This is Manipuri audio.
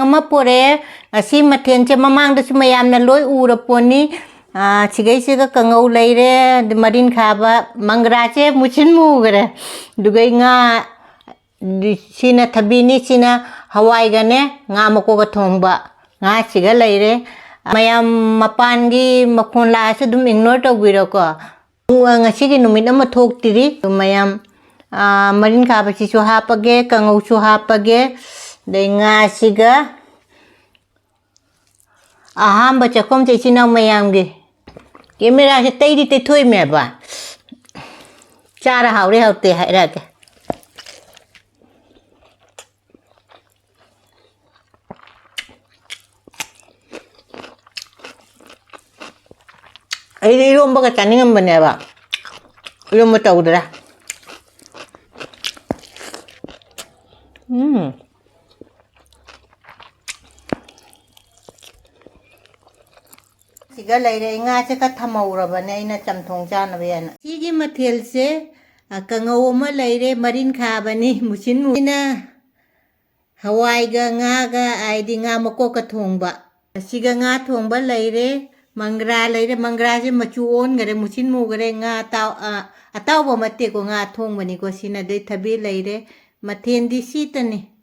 ꯑꯃ ꯄꯣꯔꯛꯑꯦ ꯑꯁꯤ ꯃꯊꯦꯜꯁꯦ ꯃꯃꯥꯡꯗꯁꯨ ꯃꯌꯥꯝꯅ ꯂꯣꯏ ꯎꯔꯄꯣꯠꯅꯤ ꯁꯤꯒꯩꯁꯤꯒ ꯀꯥꯡꯉꯧ ꯂꯩꯔꯦ ꯃꯔꯤꯟ ꯈꯥꯕ ꯃꯪꯒ꯭ꯔꯥꯁꯦ ꯃꯨꯁꯤꯟ ꯃꯨꯈ꯭ꯔꯦ ꯑꯗꯨꯒ ꯉꯥ sina thabini sina hawai gane nga makoga thongba nga siga leire mayam mapangi makon la se dum ignore to biro ko nga sigi numit ama thok tiri mayam marin ka ba si chu hapage kangau chu hapage de nga siga aham ba chakom che sina mayam ge camera se tei di te thoi me ba chara haure haute haira ke ai iromba ka taningan bane ba iromba tawdra siga leire nga se ka thamaura bane ina chamthong cha na bena sigi mathel se kangau ma leire marin kha bani musin ina hawai ga nga ga aidi nga mako ka thongba siga nga thongba leire mangra leire mangra je machu on gare musin mu gare nga taw ataw ba mate ko nga thong bani ko sina de thabi leire mathen di sitani